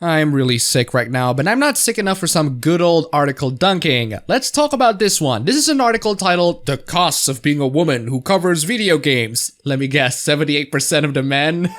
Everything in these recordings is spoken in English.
I'm really sick right now, but I'm not sick enough for some good old article dunking. Let's talk about this one. This is an article titled, "The Costs of Being a Woman Who Covers Video Games." Let me guess, 78% of the men?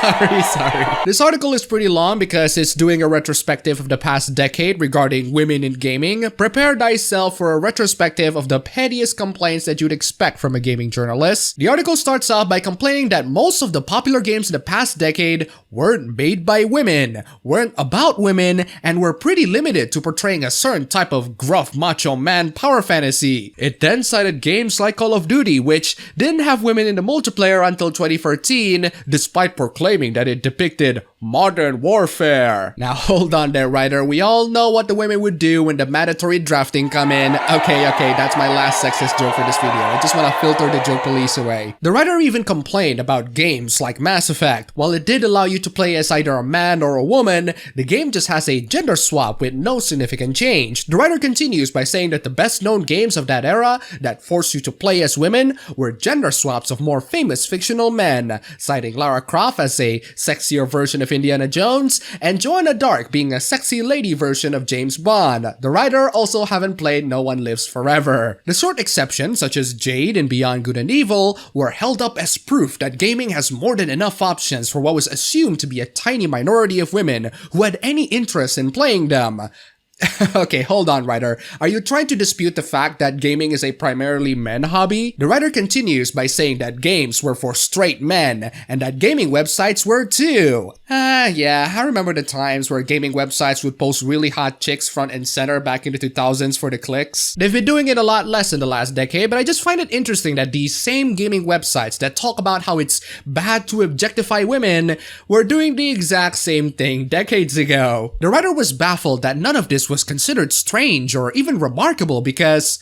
Sorry. This article is pretty long because it's doing a retrospective of the past decade regarding women in gaming. Prepare thyself for a retrospective of the pettiest complaints that you'd expect from a gaming journalist. The article starts off by complaining that most of the popular games in the past decade weren't made by women, weren't about women, and were pretty limited to portraying a certain type of gruff macho man power fantasy. It then cited games like Call of Duty, which didn't have women in the multiplayer until 2013, despite proclaiming that it depicted modern warfare. Now hold on there, writer. We all know what the women would do when the mandatory drafting come in. Okay, that's my last sexist joke for this video. I just want to filter the joke police away. The writer even complained about games like Mass Effect. While it did allow you to play as either a man or a woman, the game just has a gender swap with no significant change. The writer continues by saying that the best known games of that era that forced you to play as women were gender swaps of more famous fictional men, citing Lara Croft as a sexier version of Indiana Jones, and Joanna Dark being a sexy lady version of James Bond. The writer also haven't played No One Lives Forever. The short exceptions, such as Jade and Beyond Good and Evil, were held up as proof that gaming has more than enough options for what was assumed to be a tiny minority of women who had any interest in playing them. Okay, hold on, writer. Are you trying to dispute the fact that gaming is a primarily men hobby? The writer continues by saying that games were for straight men, and that gaming websites were too. Yeah, I remember the times where gaming websites would post really hot chicks front and center back in the 2000s for the clicks. They've been doing it a lot less in the last decade, but I just find it interesting that these same gaming websites that talk about how it's bad to objectify women were doing the exact same thing decades ago. The writer was baffled that none of this was considered strange or even remarkable because,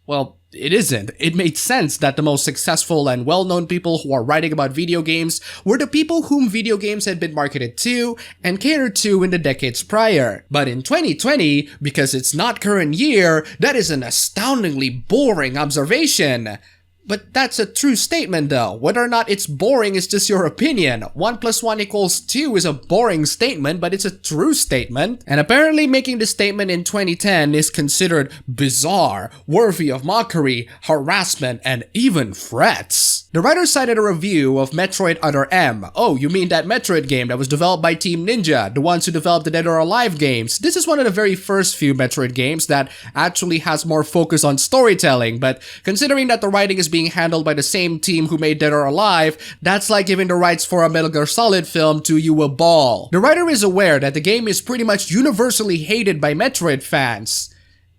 well, it isn't. It made sense that the most successful and well-known people who are writing about video games were the people whom video games had been marketed to and catered to in the decades prior. But in 2020, because it's not current year, that is an astoundingly boring observation. But that's a true statement though. Whether or not it's boring is just your opinion. 1 + 1 = 2 is a boring statement, but it's a true statement. And apparently making the statement in 2010 is considered bizarre, worthy of mockery, harassment, and even threats. The writer cited a review of Metroid Other M. Oh, you mean that Metroid game that was developed by Team Ninja, the ones who developed the Dead or Alive games. This is one of the very first few Metroid games that actually has more focus on storytelling, but considering that the writing is being handled by the same team who made Dead or Alive, that's like giving the rights for a Metal Gear Solid film to Uwe Ball. The writer is aware that the game is pretty much universally hated by Metroid fans.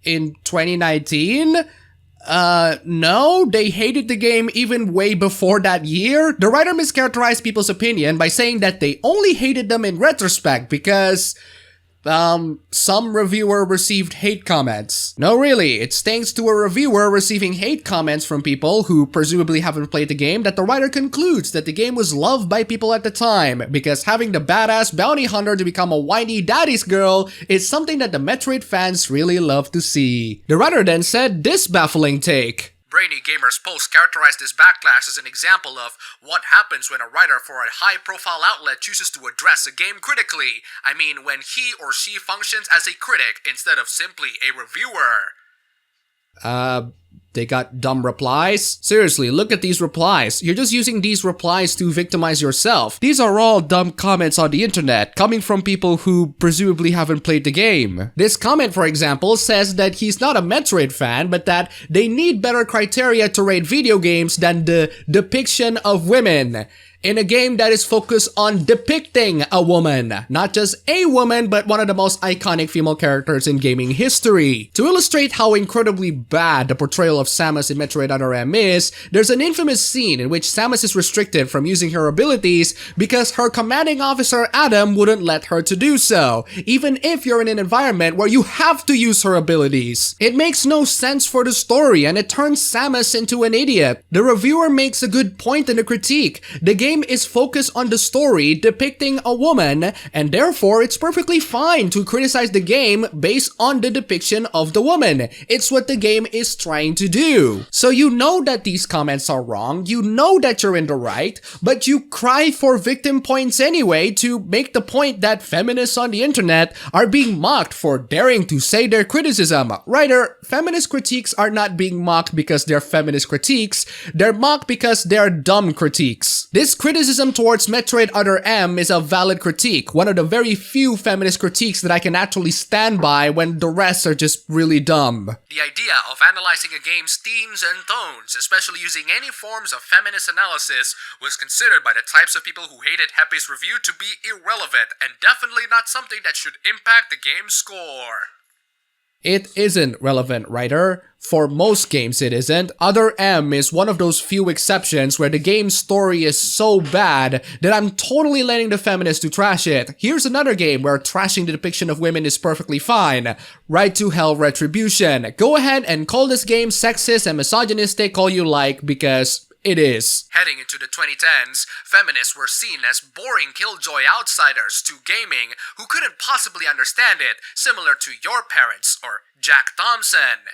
In 2019? No, they hated the game even way before that year. The writer mischaracterized people's opinion by saying that they only hated them in retrospect because some reviewer received hate comments. No, really, it's thanks to a reviewer receiving hate comments from people who presumably haven't played the game that the writer concludes that the game was loved by people at the time, because having the badass bounty hunter to become a whiny daddy's girl is something that the Metroid fans really love to see. The writer then said this baffling take. Brainy Gamer's post characterized this backlash as an example of what happens when a writer for a high-profile outlet chooses to address a game critically. I mean, when he or she functions as a critic instead of simply a reviewer. They got dumb replies? Seriously, look at these replies. You're just using these replies to victimize yourself. These are all dumb comments on the internet, coming from people who presumably haven't played the game. This comment, for example, says that he's not a Metroid fan, but that they need better criteria to rate video games than the depiction of women. In a game that is focused on depicting a woman. Not just a woman, but one of the most iconic female characters in gaming history. To illustrate how incredibly bad the portrayal of Samus in Metroid Other M is, there's an infamous scene in which Samus is restricted from using her abilities because her commanding officer Adam wouldn't let her to do so, even if you're in an environment where you have to use her abilities. It makes no sense for the story, and it turns Samus into an idiot. The reviewer makes a good point in the critique. The game game is focused on the story depicting a woman, and therefore it's perfectly fine to criticize the game based on the depiction of the woman. It's what the game is trying to do. So you know that these comments are wrong, you know that you're in the right, but you cry for victim points anyway to make the point that feminists on the internet are being mocked for daring to say their criticism. Writer, feminist critiques are not being mocked because they're feminist critiques, they're mocked because they're dumb critiques. This criticism towards Metroid Other M is a valid critique, one of the very few feminist critiques that I can actually stand by when the rest are just really dumb. The idea of analyzing a game's themes and tones, especially using any forms of feminist analysis, was considered by the types of people who hated Hepe's review to be irrelevant and definitely not something that should impact the game's score. It isn't relevant, writer. For most games it isn't. Other M is one of those few exceptions where the game's story is so bad that I'm totally letting the feminists to trash it. Here's another game where trashing the depiction of women is perfectly fine. Right to Hell Retribution. Go ahead and call this game sexist and misogynistic all you like, because it is. Heading into the 2010s, feminists were seen as boring killjoy outsiders to gaming who couldn't possibly understand it, similar to your parents or Jack Thompson.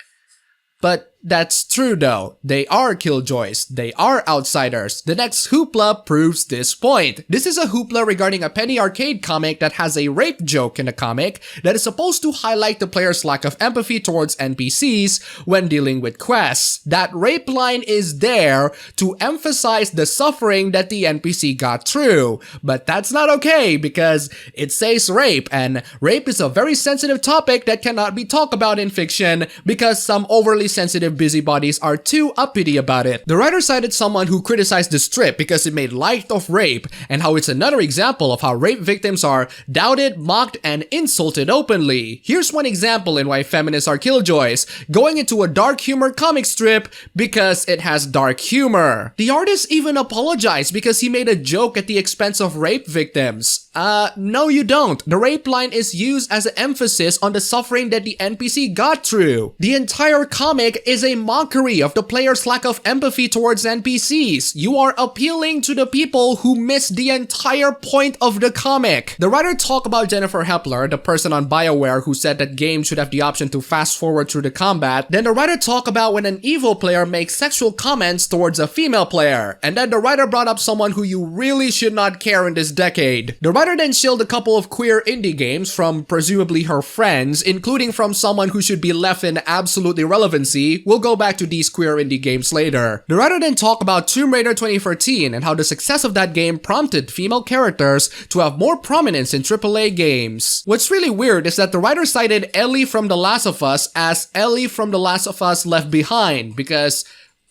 But that's true though. They are killjoys. They are outsiders. The next hoopla proves this point. This is a hoopla regarding a Penny Arcade comic that has a rape joke in the comic that is supposed to highlight the player's lack of empathy towards NPCs when dealing with quests. That rape line is there to emphasize the suffering that the NPC got through. But that's not okay because it says rape, and rape is a very sensitive topic that cannot be talked about in fiction because some overly sensitive busybodies are too uppity about it. The writer cited someone who criticized the strip because it made light of rape, and how it's another example of how rape victims are doubted, mocked, and insulted openly. Here's one example in why feminists are killjoys: going into a dark humor comic strip because it has dark humor. The artist even apologized because he made a joke at the expense of rape victims. No you don't. The rape line is used as an emphasis on the suffering that the NPC got through. The entire comic is a mockery of the player's lack of empathy towards NPCs. You are appealing to the people who missed the entire point of the comic. The writer talked about Jennifer Hepler, the person on BioWare who said that games should have the option to fast forward through the combat. Then the writer talked about when an evil player makes sexual comments towards a female player. And then the writer brought up someone who you really should not care in this decade. The writer then shilled a couple of queer indie games from presumably her friends, including from someone who should be left in absolute irrelevancy. We'll go back to these queer indie games later. The writer then talked about Tomb Raider 2013 and how the success of that game prompted female characters to have more prominence in AAA games. What's really weird is that the writer cited Ellie from The Last of Us as Ellie from The Last of Us Left Behind because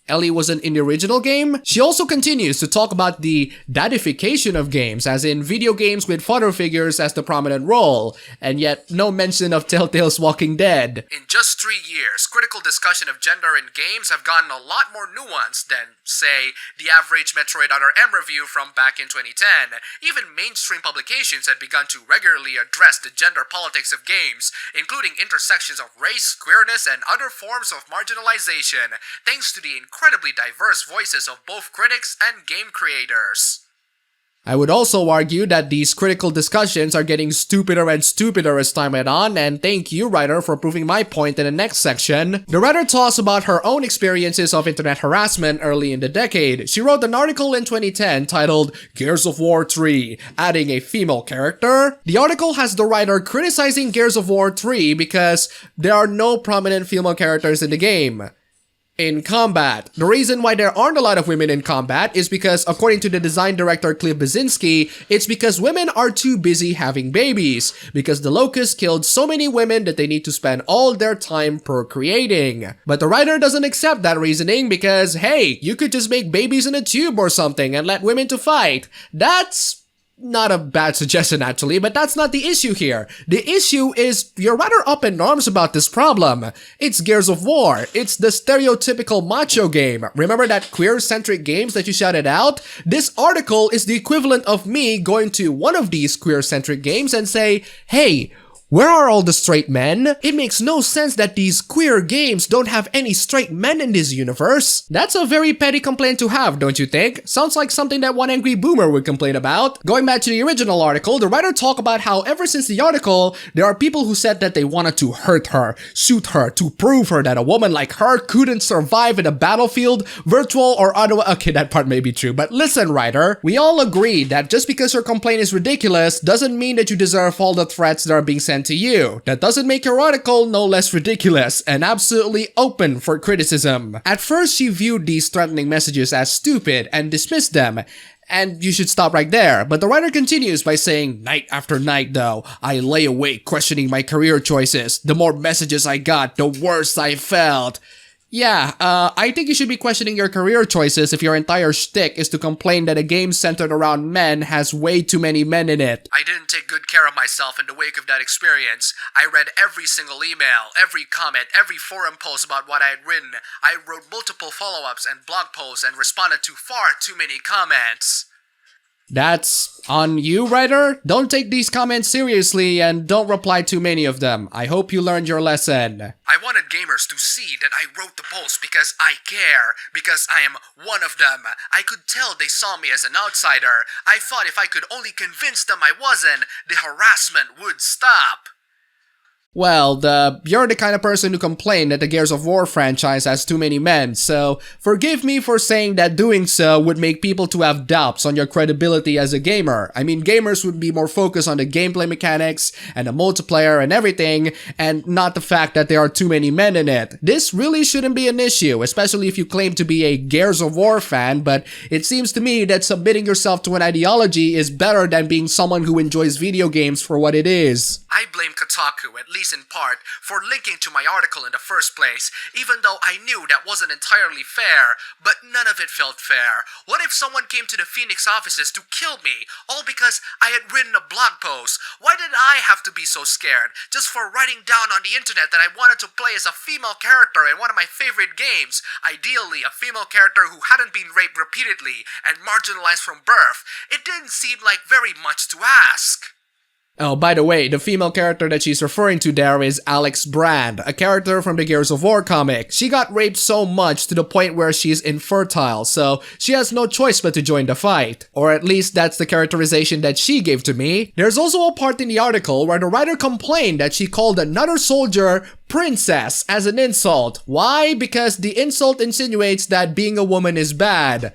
Ellie wasn't in the original game. She also continues to talk about the dadification of games, as in video games with father figures as the prominent role, and yet no mention of Telltale's Walking Dead. In just 3 years, critical discussion of gender in games have gotten a lot more nuanced than, say, the average Metroid Other M review from back in 2010. Even mainstream publications had begun to regularly address the gender politics of games, including intersections of race, queerness, and other forms of marginalization, thanks to the incredibly diverse voices of both critics and game creators. I would also argue that these critical discussions are getting stupider and stupider as time went on, and thank you, writer, for proving my point in the next section. The writer talks about her own experiences of internet harassment early in the decade. She wrote an article in 2010 titled Gears of War 3, adding a female character. The article has the writer criticizing Gears of War 3 because there are no prominent female characters in the game. In combat. The reason why there aren't a lot of women in combat is because, according to the design director Cliff Basinski, it's because women are too busy having babies, because the Locust killed so many women that they need to spend all their time procreating. But the writer doesn't accept that reasoning because, hey, you could just make babies in a tube or something and let women to fight. That's not a bad suggestion actually, but that's not the issue here. The issue is you're rather up in arms about this problem. It's Gears of War. It's the stereotypical macho game. Remember that queer-centric games that you shouted out? This article is the equivalent of me going to one of these queer-centric games and say, hey, Where are all the straight men? It makes no sense that these queer games don't have any straight men in this universe. That's a very petty complaint to have, don't you think? Sounds like something that one angry boomer would complain about. Going back to the original article, the writer talked about how ever since the article, there are people who said that they wanted to hurt her, shoot her, to prove her that a woman like her couldn't survive in a battlefield, virtual or otherwise. Okay, that part may be true, but listen, writer, we all agree that just because your complaint is ridiculous doesn't mean that you deserve all the threats that are being sent to you. That doesn't make your article no less ridiculous and absolutely open for criticism. At first, she viewed these threatening messages as stupid and dismissed them. And you should stop right there. But the writer continues by saying, night after night though, I lay awake questioning my career choices. The more messages I got, the worse I felt. Yeah, I think you should be questioning your career choices if your entire shtick is to complain that a game centered around men has way too many men in it. I didn't take good care of myself in the wake of that experience. I read every single email, every comment, every forum post about what I had written. I wrote multiple follow-ups and blog posts and responded to far too many comments. That's on you, writer? Don't take these comments seriously and don't reply to many of them. I hope you learned your lesson. I wanted gamers to see that I wrote the post because I care, because I am one of them. I could tell they saw me as an outsider. I thought if I could only convince them I wasn't, the harassment would stop. Well, you're the kind of person who complained that the Gears of War franchise has too many men, so forgive me for saying that doing so would make people to have doubts on your credibility as a gamer. I mean, gamers would be more focused on the gameplay mechanics and the multiplayer and everything, and not the fact that there are too many men in it. This really shouldn't be an issue, especially if you claim to be a Gears of War fan, but it seems to me that submitting yourself to an ideology is better than being someone who enjoys video games for what it is. I blame Kotaku, at least in part, for linking to my article in the first place, even though I knew that wasn't entirely fair, but none of it felt fair. What if someone came to the Phoenix offices to kill me, all because I had written a blog post? Why did I have to be so scared, just for writing down on the internet that I wanted to play as a female character in one of my favorite games, ideally a female character who hadn't been raped repeatedly and marginalized from birth? It didn't seem like very much to ask. Oh, by the way, the female character that she's referring to there is Alex Brand, a character from the Gears of War comic. She got raped so much to the point where she's infertile, so she has no choice but to join the fight. Or at least that's the characterization that she gave to me. There's also a part in the article where the writer complained that she called another soldier princess as an insult. Why? Because the insult insinuates that being a woman is bad.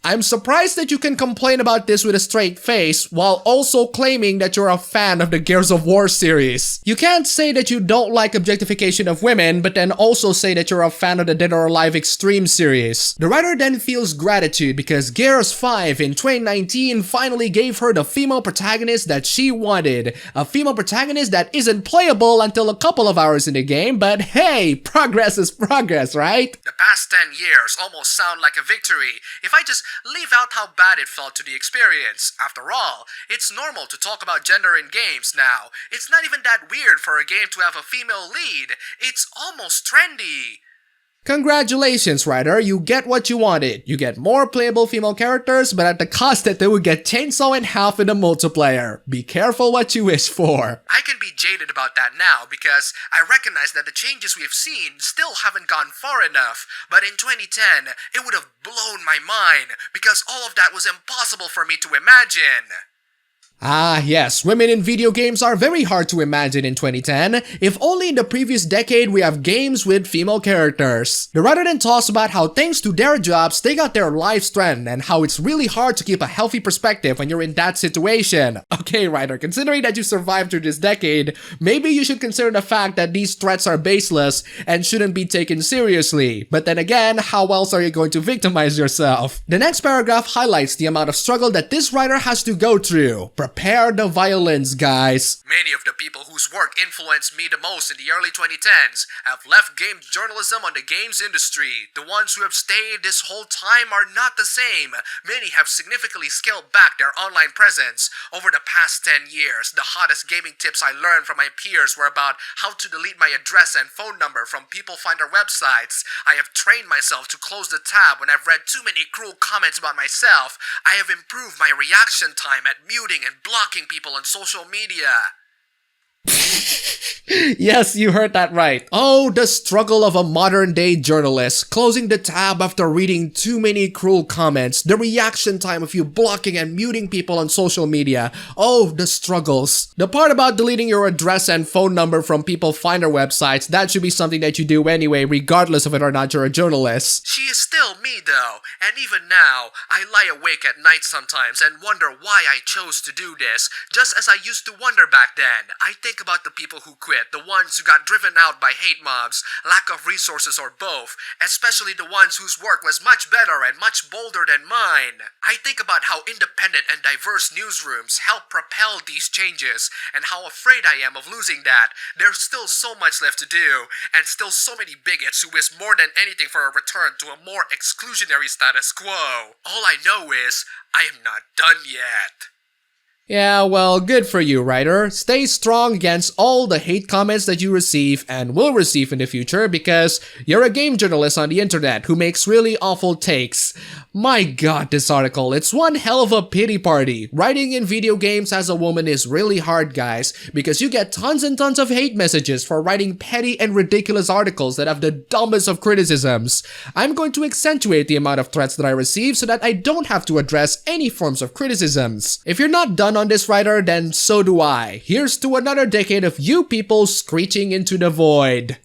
I'm surprised that you can complain about this with a straight face while also claiming that you're a fan of the Gears of War series. You can't say that you don't like objectification of women, but then also say that you're a fan of the Dead or Alive Extreme series. The writer then feels gratitude because Gears 5 in 2019 finally gave her the female protagonist that she wanted. A female protagonist that isn't playable until a couple of hours in the game, but hey, progress is progress, right? The past 10 years almost sound like a victory. If I just leave out how bad it felt to the experience. After all, it's normal to talk about gender in games now. It's not even that weird for a game to have a female lead. It's almost trendy. Congratulations, writer, you get what you wanted. You get more playable female characters, but at the cost that they would get chainsaw in half in the multiplayer. Be careful what you wish for. I can be jaded about that now because I recognize that the changes we've seen still haven't gone far enough, but in 2010, it would have blown my mind because all of that was impossible for me to imagine. Ah, yes, women in video games are very hard to imagine in 2010. If only in the previous decade we have games with female characters. The writer then talks about how thanks to their jobs, they got their life strength and how it's really hard to keep a healthy perspective when you're in that situation. Okay, writer, considering that you survived through this decade, maybe you should consider the fact that these threats are baseless and shouldn't be taken seriously. But then again, how else are you going to victimize yourself? The next paragraph highlights the amount of struggle that this writer has to go through. Prepare the violence, guys. Many of the people whose work influenced me the most in the early 2010s have left game journalism on the games industry. The ones who have stayed this whole time are not the same. Many have significantly scaled back their online presence. Over the past 10 years, the hottest gaming tips I learned from my peers were about how to delete my address and phone number from people finder websites. I have trained myself to close the tab when I've read too many cruel comments about myself. I have improved my reaction time at muting and blocking people on social media. Yes, you heard that right. Oh, the struggle of a modern-day journalist, closing the tab after reading too many cruel comments, the reaction time of you blocking and muting people on social media. Oh, the struggles. The part about deleting your address and phone number from people finder websites, that should be something that you do anyway, regardless of whether or not you're a journalist. She is still me though, and even now, I lie awake at night sometimes and wonder why I chose to do this, just as I used to wonder back then. I think about the people who quit, the ones who got driven out by hate mobs, lack of resources, or both, especially the ones whose work was much better and much bolder than mine. I think about how independent and diverse newsrooms help propel these changes, and how afraid I am of losing that. There's still so much left to do, and still so many bigots who wish more than anything for a return to a more exclusionary status quo. All I know is, I am not done yet. Yeah, well, good for you, writer. Stay strong against all the hate comments that you receive and will receive in the future because you're a game journalist on the internet who makes really awful takes. My god, this article, it's one hell of a pity party. Writing in video games as a woman is really hard, guys, because you get tons and tons of hate messages for writing petty and ridiculous articles that have the dumbest of criticisms. I'm going to accentuate the amount of threats that I receive so that I don't have to address any forms of criticisms. If you're not done on this, writer, then so do I. Here's to another decade of you people screeching into the void.